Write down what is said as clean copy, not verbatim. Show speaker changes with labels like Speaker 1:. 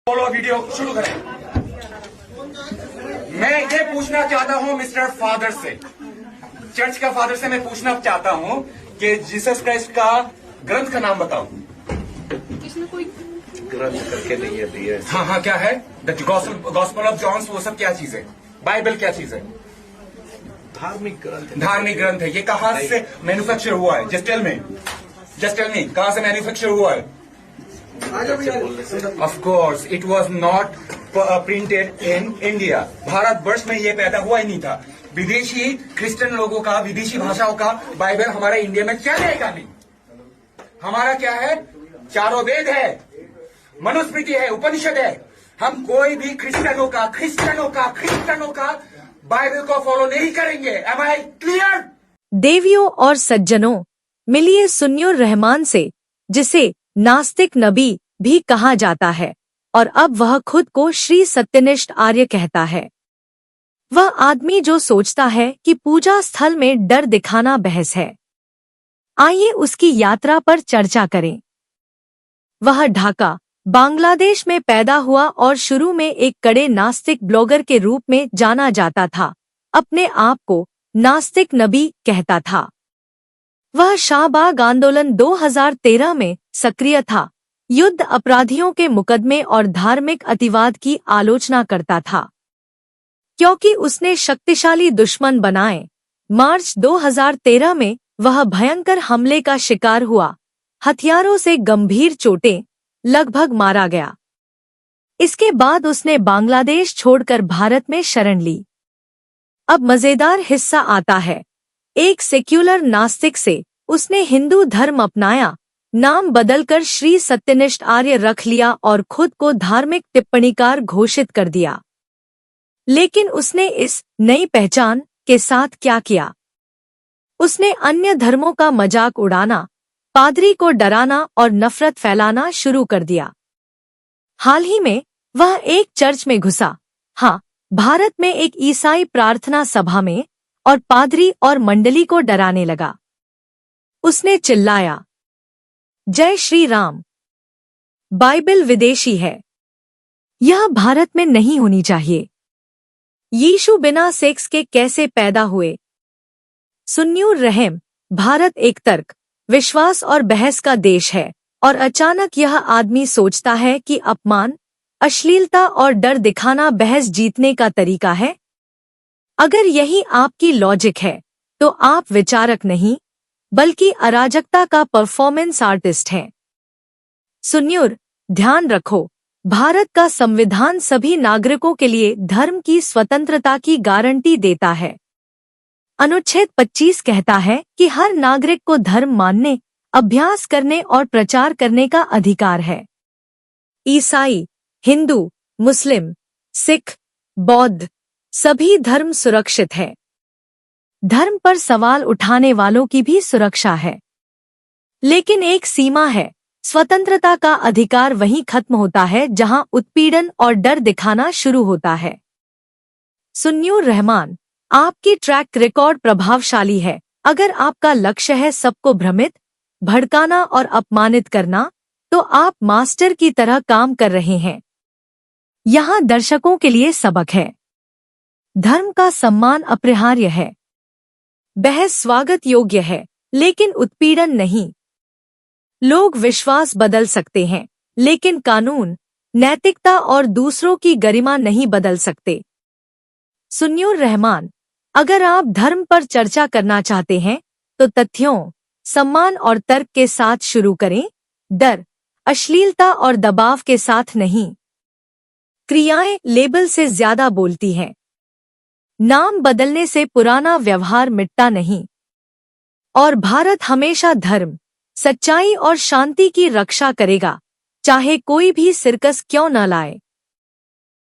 Speaker 1: बोलो वीडियो शुरू करें। मैं ये पूछना चाहता हूं मिस्टर फादर से, चर्च का फादर से मैं पूछना चाहता हूं कि जीसस क्राइस्ट का ग्रंथ का नाम बताओ।
Speaker 2: कोई
Speaker 3: ग्रंथ करके नहीं है दिया।
Speaker 1: हाँ हाँ, क्या है? द गॉस्पेल ऑफ जॉन्स, वो सब क्या चीज है? बाइबल क्या चीज है?
Speaker 3: धार्मिक ग्रंथ है।
Speaker 1: धार्मिक ग्रंथ है। ये कहाँ से मैन्युफैक्चर हुआ है? जस्ट टेल मी, कहाँ से मैन्युफैक्चर हुआ है? Of course, it was not printed in India. Bharatvarsh में ये पैदा हुआ ही नहीं था। विदेशी क्रिश्चियन लोगों का, विदेशी भाषाओं का बाइबल हमारे इंडिया में चलेगा नहीं। हमारा क्या है? चारों वेद है, मनुस्मृति है, उपनिषद है। हम कोई भी क्रिश्चियनों का बाइबल को फॉलो नहीं करेंगे। Am I clear?
Speaker 4: देवियों और सज्जनों, मिलिए सुन्नुर रहमान से, जिसे नास्तिक नबी भी कहा जाता है, और अब वह खुद को श्री सत्यनिष्ठ आर्य कहता है। वह आदमी जो सोचता है कि पूजा स्थल में डर दिखाना बहस है। आइए उसकी यात्रा पर चर्चा करें। वह ढाका, बांग्लादेश में पैदा हुआ और शुरू में एक कड़े नास्तिक ब्लॉगर के रूप में जाना जाता था। अपने आप को नास्तिक नबी कहता था। वह शाहबाग आंदोलन 2013 में सक्रिय था, युद्ध अपराधियों के मुकदमे और धार्मिक अतिवाद की आलोचना करता था। क्योंकि उसने शक्तिशाली दुश्मन बनाए, मार्च 2013 में वह भयंकर हमले का शिकार हुआ, हथियारों से गंभीर चोटें, लगभग मारा गया। इसके बाद उसने बांग्लादेश छोड़कर भारत में शरण ली। अब मजेदार हिस्सा आता है। एक सेक्युलर नास्तिक से उसने हिंदू धर्म अपनाया, नाम बदलकर श्री सत्यनिष्ठ आर्य रख लिया और खुद को धार्मिक टिप्पणीकार घोषित कर दिया। लेकिन उसने इस नई पहचान के साथ क्या किया? उसने अन्य धर्मों का मजाक उड़ाना, पादरी को डराना और नफरत फैलाना शुरू कर दिया। हाल ही में वह एक चर्च में घुसा, हाँ, भारत में एक ईसाई प्रार्थना सभा में, और पादरी और मंडली को डराने लगा। उसने चिल्लाया, जय श्री राम, बाइबल विदेशी है, यह भारत में नहीं होनी चाहिए। यीशु बिना सेक्स के कैसे पैदा हुए? सुन्नुर रहम, भारत एक तर्क, विश्वास और बहस का देश है, और अचानक यह आदमी सोचता है कि अपमान, अश्लीलता और डर दिखाना बहस जीतने का तरीका है। अगर यही आपकी लॉजिक है, तो आप विचारक नहीं, बल्कि अराजकता का परफॉर्मेंस आर्टिस्ट हैं। सुन्नुर, ध्यान रखो, भारत का संविधान सभी नागरिकों के लिए धर्म की स्वतंत्रता की गारंटी देता है। अनुच्छेद 25 कहता है कि हर नागरिक को धर्म मानने, अभ्यास करने और प्रचार करने का अधिकार है। ईसाई, हिंदू, मुस्लिम, सिख, बौद्ध, सभी धर्म सुरक्षित है। धर्म पर सवाल उठाने वालों की भी सुरक्षा है। लेकिन एक सीमा है। स्वतंत्रता का अधिकार वहीं खत्म होता है जहां उत्पीड़न और डर दिखाना शुरू होता है। सुन्नुर रहमान, आपकी ट्रैक रिकॉर्ड प्रभावशाली है। अगर आपका लक्ष्य है सबको भ्रमित, भड़काना और अपमानित करना, तो आप मास्टर की तरह काम कर रहे हैं। यहाँ दर्शकों के लिए सबक है। धर्म का सम्मान अपरिहार्य है। बहस स्वागत योग्य है, लेकिन उत्पीड़न नहीं। लोग विश्वास बदल सकते हैं, लेकिन कानून, नैतिकता और दूसरों की गरिमा नहीं बदल सकते। सुन्नुर रहमान, अगर आप धर्म पर चर्चा करना चाहते हैं, तो तथ्यों, सम्मान और तर्क के साथ शुरू करें, डर, अश्लीलता और दबाव के साथ नहीं। क्रियाएं लेबल से ज्यादा बोलती हैं। नाम बदलने से पुराना व्यवहार मिटता नहीं। और भारत हमेशा धर्म, सच्चाई और शांति की रक्षा करेगा, चाहे कोई भी सिरकस क्यों न लाए।